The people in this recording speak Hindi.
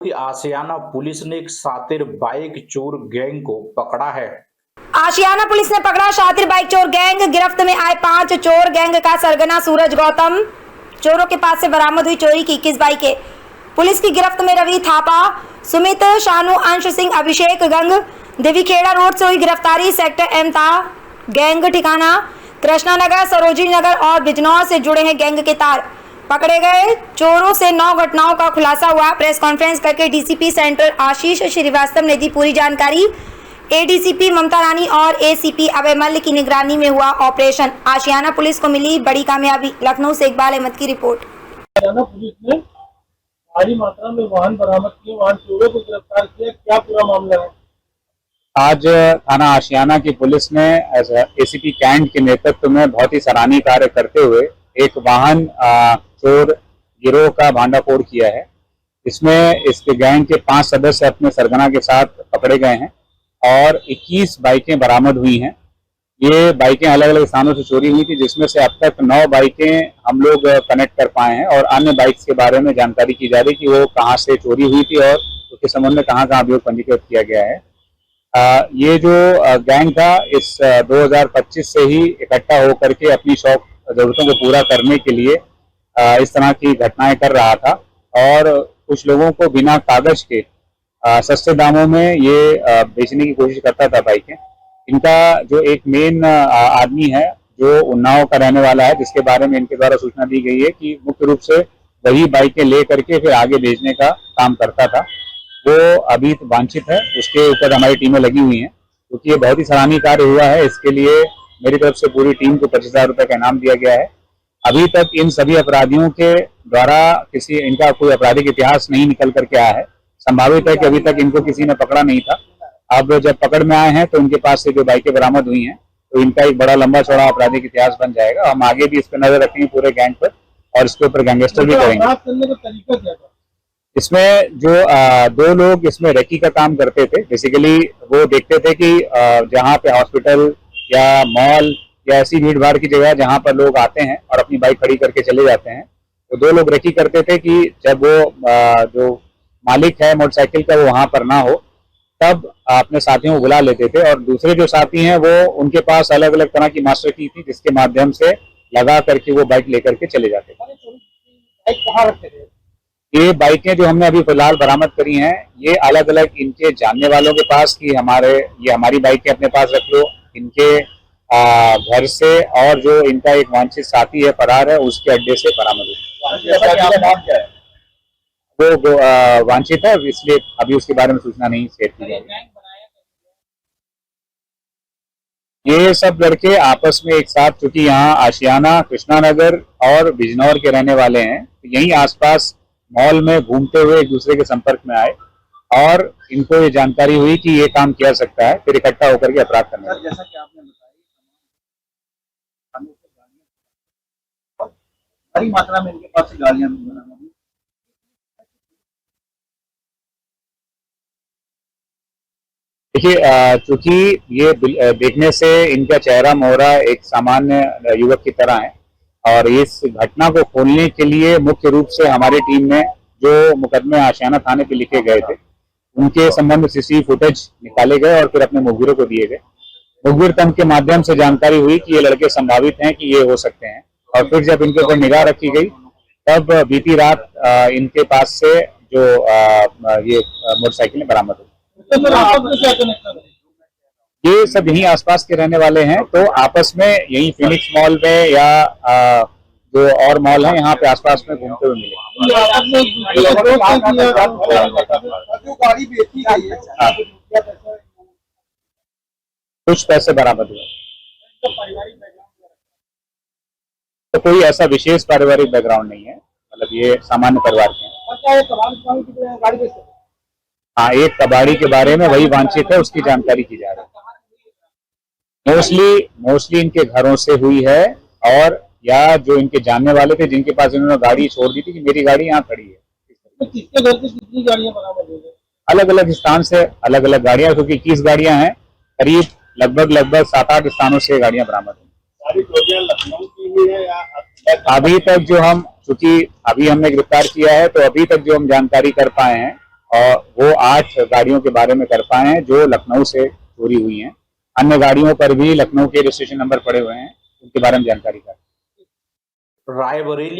कि आशियाना पुलिस ने एक शातिर बाइक चोर गैंग को पकड़ा है। आशियाना पुलिस ने पकड़ा शातिर बाइक चोर गैंग। गिरफ्त में आए 5 चोर गैंग का सरगना सूरज गौतम। चोरों के पास से बरामद हुई चोरी की 21 बाइकें। पुलिस की गिरफ्त में रवि थापा, सुमित, शानू, अंश सिंह, अभिषेक गंग। देवीखेड़ा रोड से हुई गिरफ्तारी। सेक्टर एमता गैंग ठिकाना कृष्णा नगर, सरोजिनी नगर और बिजनौर से जुड़े हैं गैंग के तार। पकड़े गए चोरों से 9 घटनाओं का खुलासा हुआ। प्रेस कॉन्फ्रेंस करके डीसीपी सेंट्रल आशीष श्रीवास्तव ने दी पूरी जानकारी। एडीसीपी ममता रानी और एसीपी अभय मल्ल की निगरानी में हुआ ऑपरेशन। आशियाना पुलिस को मिली बड़ी कामयाबी। लखनऊ से इकबाल अहमद की रिपोर्ट। आशियाना पुलिस ने भारी मात्रा में वाहन बरामद किए, वाहन चोरों को गिरफ्तार किया, क्या पूरा मामला है? आज थाना आशियाना की पुलिस ने एसीपी कैंट के नेतृत्व में बहुत ही सराहनीय कार्य करते हुए एक वाहन चोर गिरोह का भांडाफोड़ किया है। इसमें इसके गैंग के 5 सदस्य अपने सरगना के साथ पकड़े गए हैं और 21 बाइकें बरामद हुई हैं। ये बाइकें अलग अलग स्थानों से चोरी हुई थी, जिसमें से अब तक 9 बाइकें हम लोग कनेक्ट कर पाए हैं और अन्य बाइक्स के बारे में जानकारी की जा रही कि वो कहाँ से चोरी हुई थी और उसके संबंध में कहाँ कहाँ अभियोग पंजीकृत किया गया है। ये जो गैंग था इस 2025 से ही इकट्ठा होकर के अपनी शौक जरूरतों को पूरा करने के लिए इस तरह की घटनाएं कर रहा था और कुछ लोगों को बिना कागज के सस्ते दामों में ये बेचने की कोशिश करता था बाइकें। इनका जो एक मेन आदमी है जो उन्नाव का रहने वाला है, जिसके बारे में इनके द्वारा सूचना दी गई है कि मुख्य रूप से वही बाइकें ले करके फिर आगे भेजने का काम करता था, वो अभी वांछित है। उसके ऊपर हमारी टीमें लगी हुई हैं क्योंकि ये बहुत ही सराहनीय कार्य हुआ है। इसके लिए मेरी तरफ से पूरी टीम को 25,000 रुपए का इनाम दिया गया है। अभी तक इन सभी अपराधियों के द्वारा इनका कोई आपराधिक इतिहास नहीं निकल करके आया है। संभावित है कि अभी तक इनको किसी ने पकड़ा नहीं था। अब जब पकड़ में आए हैं तो इनके पास से जो बाइकें बरामद हुई हैं तो इनका एक बड़ा लंबा चौड़ा आपराधिक इतिहास बन जाएगा। हम आगे भी इस पर नजर रखेंगे पूरे गैंग पर और इसके ऊपर गैंगस्टर भी करेंगे। इसमें जो 2 लोग इसमें रेकी का काम करते थे, बेसिकली वो देखते थे कि जहाँ पे हॉस्पिटल या मॉल या ऐसी भीड़ भाड़ की जगह जहाँ पर लोग आते हैं और अपनी बाइक खड़ी करके चले जाते हैं, तो 2 लोग रेकी करते थे कि जब वो जो मालिक है मोटरसाइकिल का वो वहां पर ना हो तब अपने साथियों को बुला लेते थे और दूसरे जो साथी हैं वो उनके पास अलग अलग तरह की मास्टर की थी, जिसके माध्यम से लगा करके वो बाइक लेकर के चले जाते थे। ये बाइकें जो हमने अभी फिलहाल बरामद करी हैं ये अलग अलग इनके जानने वालों के पास की ये हमारी बाइकें अपने पास रख लो, इनके घर से और जो इनका एक वांछित साथी है फरार है उसके अड्डे से बरामद हुई। वो वांछित है, इसलिए अभी उसके बारे में सूचना नहीं शेयर की जाएगी। ये सब लड़के आपस में एक साथ, चूंकि यहाँ आशियाना, कृष्णा नगर और बिजनौर के रहने वाले हैं, तो यहीं आसपास मॉल में घूमते हुए एक दूसरे के संपर्क में आए और इनको ये जानकारी हुई कि ये काम किया सकता है, फिर इकट्ठा होकर के अपराध करने लगे। जैसा कि आपने बताया बड़ी मात्रा में इनके पास गाड़ियां बरामद। देखिए, चूंकि ये देखने से इनका चेहरा मोहरा एक सामान्य युवक की तरह है और इस घटना को खोलने के लिए मुख्य रूप से हमारी टीम ने जो मुकदमे आशियाना थाने पे लिखे गए थे उनके संबंध में सीसीटीवी फुटेज निकाले गए और फिर अपने मुखबिरों को दिए गए। मुखबिर तंत्र के माध्यम से जानकारी हुई कि ये लड़के संभावित हैं कि ये हो सकते हैं और फिर जब इनके ऊपर निगाह रखी गई तब बीती रात इनके पास से जो ये मोटरसाइकिलें बरामद हुई। ये सब यहीं आसपास के रहने वाले हैं, तो आपस में यहीं फिनिक्स मॉल में या जो और मॉल है यहाँ पे आसपास में घूमते हुए मिले। कुछ पैसे बरामद हुए, तो कोई ऐसा विशेष पारिवारिक बैकग्राउंड नहीं है, मतलब ये सामान्य परिवार के हैं। हाँ, एक कबाड़ी के बारे में वही वांछित है, उसकी जानकारी की जा रही है। मोस्टली इनके घरों से हुई है और या जो इनके जानने वाले थे जिनके पास इन्होंने गाड़ी छोड़ दी थी कि मेरी गाड़ी यहाँ खड़ी है। तो किसके घर से कितनी गाड़ियां बरामद हुई? अलग अलग स्थान से अलग अलग गाड़ियां, क्योंकि 21 गाड़ियां हैं, करीब लगभग 7-8 स्थानों से गाड़ियां बरामद हुई। लखनऊ की हुई है या अभी तक जो हम, चूंकि अभी हमने गिरफ्तार किया है, तो अभी तक जो हम जानकारी कर पाए हैं और वो 8 गाड़ियों के बारे में कर पाए हैं जो लखनऊ से चोरी हुई हैं। अन्य गाड़ियों पर भी लखनऊ के रजिस्ट्रेशन नंबर पड़े हुए हैं, उनके बारे में जानकारी कर रायबरेली